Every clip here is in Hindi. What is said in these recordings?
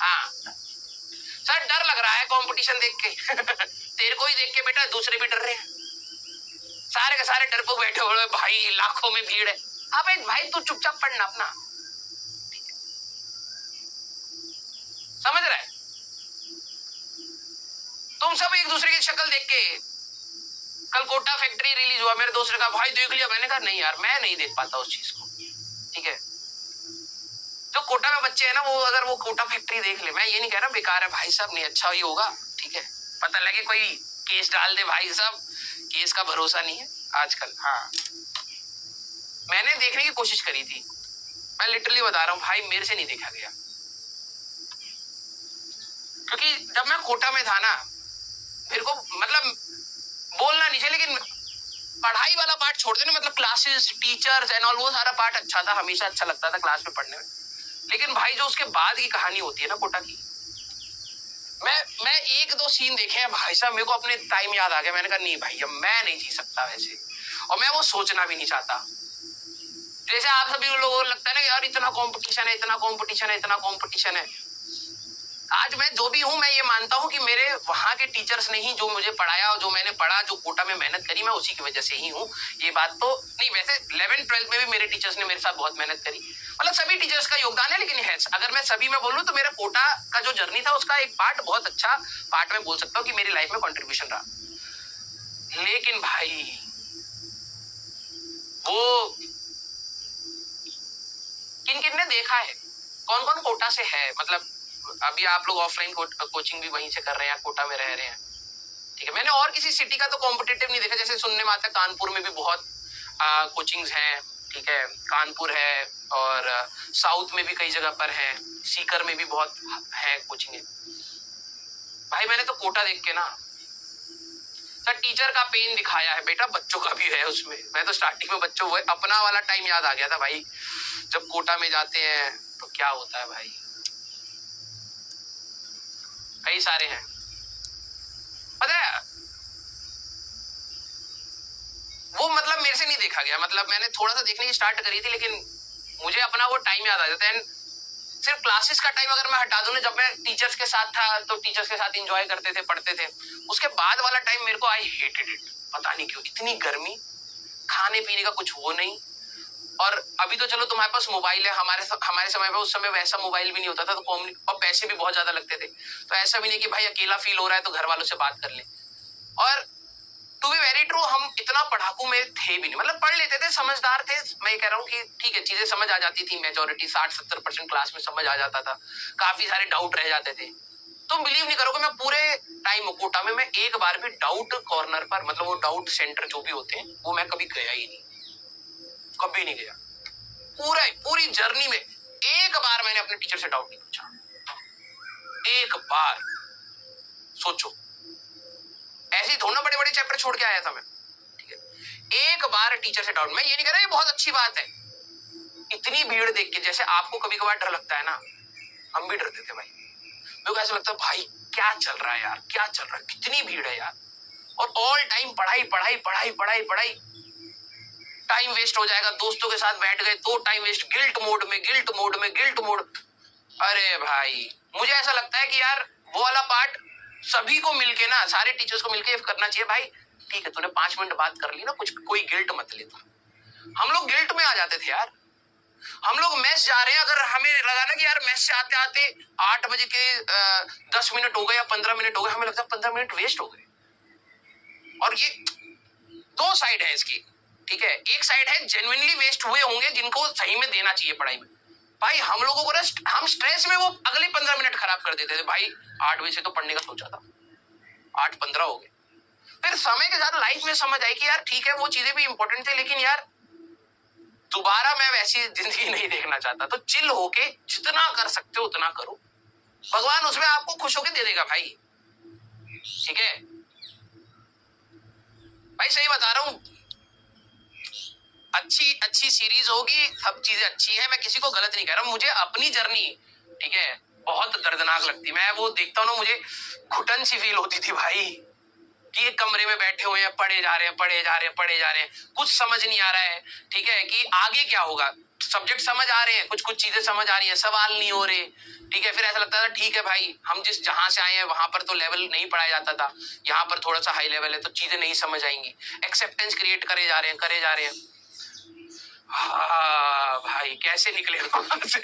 हाँ सर, डर लग रहा है कंपटीशन देख के तेरे को ही देख के बेटा दूसरे भी डर रहे हैं, सारे के सारे डरपोक बैठे हुए भाई, लाखों में भीड़ है। अबे भाई तू चुपचाप पढ़ना अपना, समझ रहा है? तुम सब एक दूसरे की शक्ल देख के, कल कोटा फैक्ट्री रिलीज हुआ, मेरे दोस्त ने कहा भाई देख लिया, मैंने कहा नहीं यार मैं नहीं देख पाता उस चीज को, ठीक है? जो कोटा में बच्चे हैं ना, वो अगर वो कोटा फैक्ट्री देख ले, मैं ये नहीं कह रहा बेकार है भाई साहब, नहीं अच्छा ही होगा, ठीक है? पता लगे कोई केस डाल दे भाई साहब, केस का भरोसा नहीं है आजकल। हाँ मैंने देखने की कोशिश करी थी, मैं लिटरली बता रहा हूँ भाई, मेरे से नहीं देखा गया, क्योंकि जब मैं कोटा में था ना, मेरे को मतलब बोलना नहीं चाहिए, लेकिन पढ़ाई वाला पार्ट छोड़ देना, मतलब क्लासेस, टीचर्स एंड ऑल, वो सारा पार्ट अच्छा था, हमेशा अच्छा लगता था क्लास में पढ़ने में। लेकिन भाई जो उसके बाद की कहानी होती है ना कोटा की, मैं एक दो सीन देखे हैं भाई साहब, मेरे को अपने टाइम याद आ गया, मैंने कहा नहीं भाई अब मैं नहीं जी सकता वैसे, और मैं वो सोचना भी नहीं चाहता। जैसे आप सभी लोगों को लगता है ना यार इतना कंपटीशन है, इतना कंपटीशन है, इतना कंपटीशन है। आज मैं जो भी हूं, मैं ये मानता हूं कि मेरे वहां के टीचर्स ने ही जो मुझे पढ़ाया, और जो मैंने पढ़ा, जो कोटा में मेहनत करी, मैं उसी की वजह से ही हूं। ये बात तो नहीं, वैसे 11th 12th में भी मेरे टीचर्स ने मेरे साथ बहुत मेहनत करी, मतलब सभी टीचर्स का योगदान है, लेकिन है अगर मैं सभी में बोलूं तो मेरा कोटा का जो जर्नी था उसका एक पार्ट, बहुत अच्छा पार्ट में बोल सकता हूँ कि मेरी लाइफ में कॉन्ट्रीब्यूशन रहा। लेकिन भाई वो किन किन ने देखा है, कौन कौन कोटा से है, मतलब अभी आप लोग ऑफलाइन कोचिंग भी वहीं से कर रहे हैं, कोटा में रह रहे हैं, ठीक है? मैंने और किसी सिटी का तो कॉम्पिटिटिव नहीं देखा, जैसे सुनने में आता है कानपुर में भी बहुत कोचिंग्स हैं, ठीक है? कानपुर है, और साउथ में भी कई जगह पर है, सीकर में भी बहुत है कोचिंग। भाई मैंने तो कोटा देख के ना सर, टीचर का पेन दिखाया है बेटा, बच्चों का भी है उसमें। मैं तो स्टार्टिंग में बच्चों वो अपना वाला टाइम याद आ गया था भाई, जब कोटा में जाते हैं तो क्या होता है भाई, कई सारे हैं, पता है वो, मतलब मेरे से नहीं देखा गया, मतलब मैंने थोड़ा सा देखने की स्टार्ट करी थी, लेकिन मुझे अपना वो टाइम याद आ जाता है। सिर्फ क्लासेस का टाइम अगर मैं हटा दूं ना, जब मैं टीचर्स के साथ था तो टीचर्स के साथ एंजॉय करते थे, पढ़ते थे, उसके बाद वाला टाइम मेरे को आई हेटेड इट, पता नहीं क्यों, इतनी गर्मी, खाने पीने का कुछ वो नहीं। और अभी तो चलो तुम्हारे पास मोबाइल है, हमारे समय पे, उस समय वैसा मोबाइल भी नहीं होता था, तो और पैसे भी बहुत ज्यादा लगते थे, तो ऐसा भी नहीं कि भाई अकेला फील हो रहा है तो घर वालों से बात कर ले। और टू बी वेरी ट्रू, हम इतना पढ़ाकू में थे भी नहीं, मतलब पढ़ लेते थे, समझदार थे। मैं कह रहा हूँ कि ठीक है, चीजें समझ आ जाती थी, मेजोरिटी 60-70% क्लास में समझ आ जाता था, काफी सारे डाउट रह जाते थे। तुम बिलीव नहीं करोगे, मैं पूरे टाइम कोटा में मैं एक बार भी डाउट कॉर्नर पर, मतलब वो डाउट सेंटर जो भी होते हैं, वो मैं कभी गया ही नहीं, कभी नहीं गया। पूरी जर्नी में एक बार मैंने अपने टीचर से डाउट नहीं पूछा, एक बार। सोचो, ऐसे ही थोड़ा बड़े बड़े चैप्टर छोड़ के आया था मैं, ठीक है? एक बार टीचर से डाउट, मैं ये नहीं कह रहा ये बहुत अच्छी बात है, इतनी भीड़ देख के, जैसे आपको कभी कभार डर लगता है ना, हम भी डरते थे भाई, मेरे को ऐसा लगता है भाई क्या चल रहा है यार, क्या चल रहा है, कितनी भीड़ है यार, और ऑल टाइम पढ़ाई पढ़ाई पढ़ाई पढ़ाई पढ़ाई, टाइम वेस्ट हो जाएगा, दोस्तों के साथ बैठ गए तो टाइम वेस्ट, गिल्ट मोड में, गिल्ट मोड में, गिल्ट मोड। अरे भाई मुझे ऐसा लगता है कि यार वो वाला पार्ट सभी को मिलके ना, सारे टीचर्स को मिलके करना चाहिए भाई, ठीक है तूने 5 मिनट बात कर ली ना, कुछ कोई गिल्ट मत लेता। हम लोग गिल्ट में आ जाते थे यार, हम लोग मेस जा रहे हैं, अगर हमें लगा ना कि यार मेस से आते आते 8 बजे के 10 मिनट हो गए या 15 मिनट हो गए, हमें लगता है 15 मिनट वेस्ट हो गए। और ये दो साइड है इसकी, ठीक है? एक साइड है जेन्युइनली वेस्ट हुए होंगे, जिनको सही में देना चाहिए पढ़ाई में। भाई हम लोगों को हम स्ट्रेस में वो अगले 15 मिनट खराब कर देते थे। भाई 8 बजे से तो पढ़ने का सोचा था, 8:15 हो गए। फिर समय के साथ लाइफ में समझ आई कि यार ठीक है वो चीजें भी इंपॉर्टेंट थे, लेकिन यार दोबारा मैं वैसी जिंदगी नहीं देखना चाहता। तो चिल होके जितना कर सकते हो उतना करो, भगवान उसमें आपको खुश होके दे देगा भाई, ठीक है? भाई सही बता रहा हूं, अच्छी सीरीज होगी, सब चीजें अच्छी है, मैं किसी को गलत नहीं कह रहा हूं। मुझे अपनी जर्नी, ठीक है, बहुत दर्दनाक लगती, मैं वो देखता हूँ ना, मुझे घुटन सी फील होती थी भाई, कि एक कमरे में बैठे हुए हैं, पढ़े जा रहे हैं, कुछ समझ नहीं आ रहा है, ठीक है, कि आगे क्या होगा। सब्जेक्ट समझ आ रहे हैं, कुछ कुछ चीजें समझ आ रही हैं, सवाल नहीं हो रहे, ठीक है। फिर ऐसा लगता था ठीक है भाई, हम जहां से आए हैं वहां पर तो लेवल नहीं पढ़ाया जाता था, यहाँ पर थोड़ा सा हाई लेवल है तो चीजें नहीं समझ आएंगी। एक्सेप्टेंस क्रिएट करे जा रहे हैं। हाँ भाई, कैसे निकले वहां से।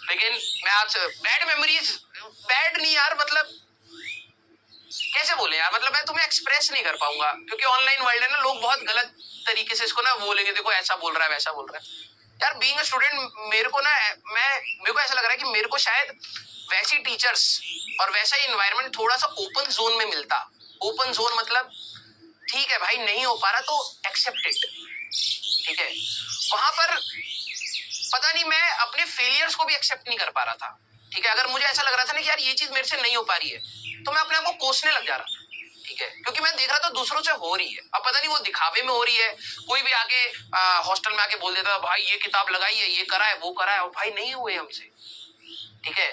लेकिन मैं आपसे बैड मेमोरीज, बैड नहीं यार, मतलब कैसे बोले यार, मतलब मैं तुम्हें एक्सप्रेस नहीं कर पाऊंगा, क्योंकि ऑनलाइन वर्ल्ड है ना, लोग बहुत गलत तरीके से इसको ना बोलेंगे, देखो ऐसा बोल रहा है वैसा बोल रहा है। यार बीइंग अ स्टूडेंट मेरे को ऐसा लग रहा है कि मेरे को शायद वैसी टीचर्स और वैसा ही एनवायरनमेंट थोड़ा सा ओपन जोन में मिलता। ओपन जोन मतलब ठीक है भाई, नहीं हो पा रहा तो एक्सेप्ट इट, ठीक है। वहां पर पता नहीं, मैं अपने फेलियर्स को भी एक्सेप्ट नहीं कर पा रहा था, ठीक है। अगर मुझे ऐसा लग रहा था ना कि यार ये चीज मेरे से नहीं हो पा रही है, तो मैं अपने आप को कोसने लग जा रहा था, ठीक है, क्योंकि मैं देख रहा था दूसरों से हो रही है। अब पता नहीं वो दिखावे में हो रही है, कोई भी आके हॉस्टल में आके बोल देता भाई ये किताब लगाई है, ये करा है, वो करा है, और भाई नहीं हुए हमसे, ठीक है।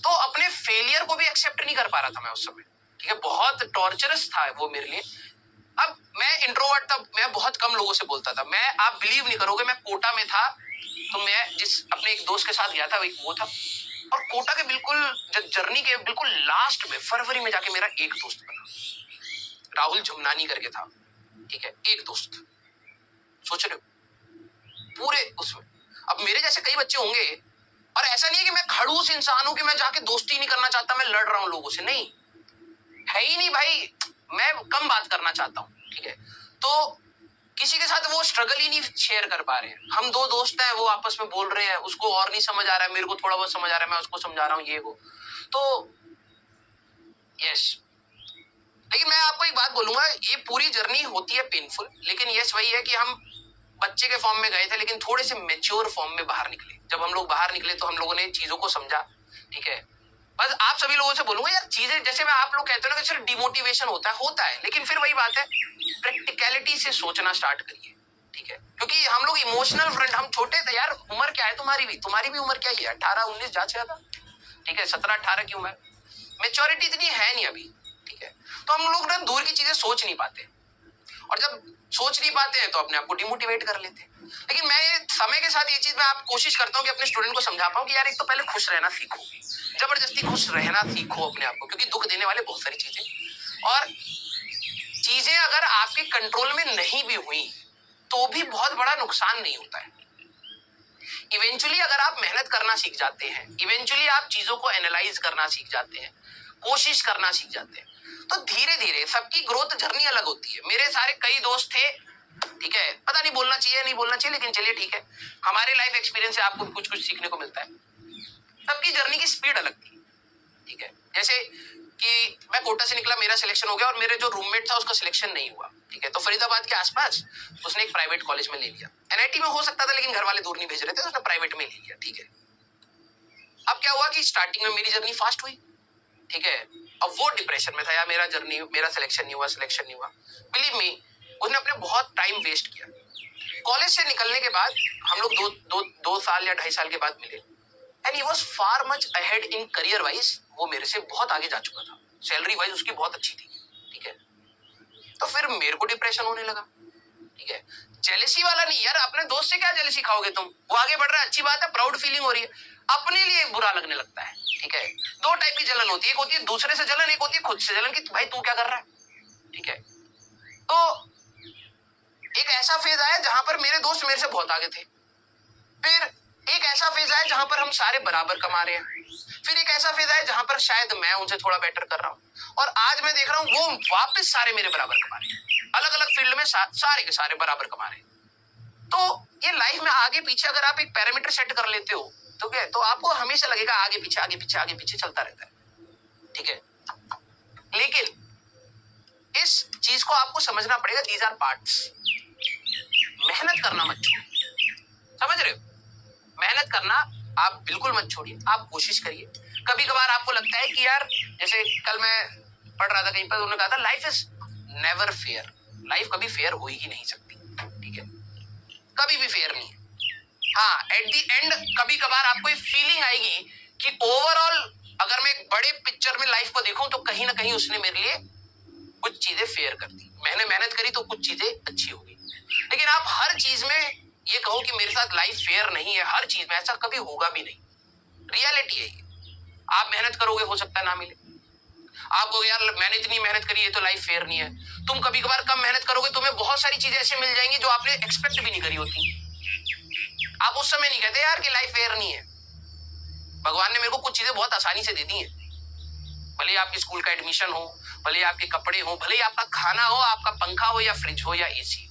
तो अपने फेलियर को भी एक्सेप्ट नहीं कर पा रहा था मैं उस समय, ठीक है। बहुत टॉर्चरस था वो मेरे लिए। अब मैं इंट्रोवर्ट था, मैं बहुत कम लोगों से बोलता था। मैं, आप बिलीव नहीं करोगे, मैं कोटा में था तो मैं जिस अपने एक दोस्त के साथ गया था वो था, और कोटा के बिल्कुल जर्नी के बिल्कुल लास्ट में फरवरी में जाके मेरा एक दोस्त बना, राहुल जमनानी करके था, ठीक है, एक दोस्त। सोच रहे हो पूरे उसमें। अब मेरे जैसे कई बच्चे होंगे, और ऐसा नहीं है कि मैं खड़ूस इंसान हूं कि मैं जाके दोस्ती नहीं करना चाहता, मैं लड़ रहा हूं लोगों से, नहीं है ही नहीं भाई, मैं कम बात करना चाहता हूं, ठीक है। तो किसी के साथ वो स्ट्रगल ही नहीं शेयर कर पा रहे हैं। हम दो दोस्त हैं, वो आपस में बोल रहे हैं, उसको और नहीं समझ आ रहा है, मेरे को थोड़ा बहुत समझ आ रहा है, मैं उसको समझा रहा हूँ ये वो। तो यस, लेकिन मैं आपको एक बात बोलूंगा, ये पूरी जर्नी होती है पेनफुल, लेकिन यस वही है कि हम बच्चे के फॉर्म में गए थे, लेकिन थोड़े से मेच्योर फॉर्म में बाहर निकले। जब हम लोग बाहर निकले तो हम लोगों ने चीजों को समझा, ठीक है। बस आप सभी लोगों से बोलूंगा यार, चीजें जैसे मैं आप लोग कहते हो ना कि सिर्फ डिमोटिवेशन होता है, लेकिन फिर वही बात है, प्रैक्टिकलिटी से सोचना स्टार्ट करिए, ठीक है। क्योंकि हम लोग इमोशनल फ्रंट, हम छोटे थे यार, उम्र क्या है तुम्हारी भी उम्र क्या ही है, 18-19 ज्यादा, ठीक है, 17-18 की उम्र, मेच्योरिटी इतनी है नहीं अभी, ठीक है। तो हम लोग ना दूर की चीजें सोच नहीं पाते, और जब सोच नहीं पाते हैं तो अपने आप को डिमोटिवेट कर लेते हैं। लेकिन मैं समय के साथ ये चीज मैं आप कोशिश करता हूँ कि अपने स्टूडेंट को समझा पाऊँ कि यार एक तो पहले खुश रहना सीखो, जबरदस्ती खुश रहना सीखो अपने आप को, क्योंकि दुख देने वाले बहुत सारी चीजें, और चीजें अगर आपके कंट्रोल में नहीं भी हुई तो भी बहुत बड़ा नुकसान नहीं होता है। इवेंचुअली अगर आप मेहनत करना सीख जाते हैं, इवेंचुअली आप चीजों को एनालाइज करना सीख जाते हैं, कोशिश करना सीख जाते हैं, तो धीरे धीरे सबकी ग्रोथ जर्नी अलग होती है। मेरे सारे कई दोस्त थे, ठीक है, पता नहीं बोलना चाहिए नहीं बोलना चाहिए, लेकिन चलिए ठीक है, हमारे लाइफ एक्सपीरियंस से आपको कुछ कुछ सीखने को मिलता है। सबकी जर्नी की स्पीड अलग थी, ठीक है। जैसे कि मैं कोटा से निकला, मेरा सिलेक्शन हो गया, और मेरे जो रूममेट था उसका सिलेक्शन नहीं हुआ, ठीक है। तो फरीदाबाद के आसपास उसने एक प्राइवेट कॉलेज में ले लिया, एनआईटी में हो सकता था लेकिन घर वाले दूर नहीं भेज रहे थे, तो उसने प्राइवेट में ले लिया, ठीक है। अब क्या हुआ कि स्टार्टिंग में मेरी जर्नी फास्ट हुई, ठीक है। अब वो डिप्रेशन में था यार, मेरा सिलेक्शन नहीं हुआ। बिलीव मी, उसने अपने बहुत टाइम वेस्ट किया। कॉलेज से निकलने के बाद हम लोग दो साल या 2.5 साल के बाद मिले, and he was far much ahead in career wise, वो मेरे से बहुत आगे जा चुका था, सैलरी वाइज उसकी बहुत अच्छी थी, ठीक है। तो फिर मेरे को डिप्रेशन होने लगा, ठीक है। जेलसी वाला नहीं यार, अपने दोस्त से क्या जेलसी खाओगे तुम, वो आगे बढ़ रहा है अच्छी बात है, प्राउड फीलिंग हो रही है, अपने लिए बुरा लगने लगता है, ठीक है। दो टाइप की जलन होती है, एक होती है दूसरे से जलन, एक होती है खुद से जलन कि भाई तू क्या कर रहा है, ठीक है। तो एक ऐसा फेज आया जहां पर मेरे दोस्त मेरे से बहुत आगे थे, फिर एक ऐसा फेज आया जहां पर हम सारे बराबर कमा रहे हैं, फिर एक ऐसा फेज आया जहां पर शायद मैं उनसे थोड़ा बेटर कर रहा हूँ, और आज मैं देख रहा हूँ वो वापस सारे मेरे बराबर कमा रहे हैं, अलग अलग फील्ड में सारे के सारे बराबर कमा रहे हैं। तो ये लाइफ में आगे पीछे अगर आप एक पैरामीटर सेट कर लेते हो तो क्या, तो आपको हमेशा लगेगा आगे पीछे चलता रहता है, ठीक है। लेकिन इस चीज को आपको समझना पड़ेगा, दीज आर पार्ट्स। मेहनत करना मत छोड़िए, समझ रहे हो, मेहनत करना आप बिल्कुल मत छोड़िए, आप कोशिश करिए। कभी कभार आपको लगता है कि यार, जैसे कल मैं पढ़ रहा था कहीं पर, उन्होंने कहा था life is never fair, life कभी फेयर हो ही नहीं सकती, ठीक है, कभी भी फेयर नहीं है। हाँ, एट दी एंड कभी कभार आपको ये फीलिंग आएगी कि ओवरऑल अगर मैं एक बड़े पिक्चर में लाइफ को देखूं तो कहीं ना कहीं उसने मेरे लिए कुछ चीजें फेयर कर दी, मैंने मेहनत करी तो कुछ चीजें अच्छी होगी। लेकिन आप हर चीज में ये कहूं कि मेरे साथ लाइफ फेयर नहीं है हर चीज में, ऐसा कभी होगा भी नहीं। रियलिटी है ये। आप मेहनत करोगे, हो सकता है ना मिले। आप कहोगे यार मैंने इतनी मेहनत करी है तो लाइफ फेयर नहीं है। तुम कभी कभार कम मेहनत करोगे, तुम्हें बहुत सारी चीजें ऐसे मिल जाएंगी जो आपने एक्सपेक्ट भी नहीं करी होती। आप उस समय नहीं कहते यार कि लाइफ फेयर नहीं है। भगवान ने मेरे को कुछ चीजें बहुत आसानी से दे दी है। भले ही आपके स्कूल का एडमिशन हो, भले ही आपके कपड़े हो, भले ही आपका खाना हो, आपका पंखा हो या फ्रिज हो या एसी,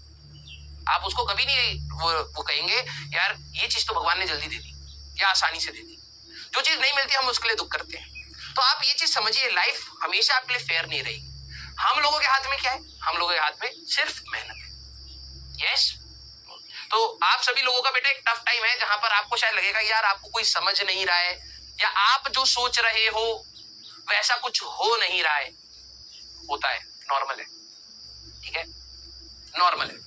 आप उसको कभी नहीं वो कहेंगे यार ये चीज तो भगवान ने जल्दी दे दी या आसानी से दे दी। जो चीज नहीं मिलती हम उसके लिए दुख करते हैं। तो आप ये चीज समझिए, लाइफ हमेशा आपके लिए फेयर नहीं रहेगी। हम लोगों के हाथ में क्या है? हम लोगों के हाथ में सिर्फ मेहनत है। यस, तो आप सभी लोगों का बेटा एक टफ टाइम है जहां पर आपको शायद लगेगा यार आपको कोई समझ नहीं रहा है, या आप जो सोच रहे हो वैसा कुछ हो नहीं रहा है। होता है, नॉर्मल है, ठीक है, नॉर्मल है।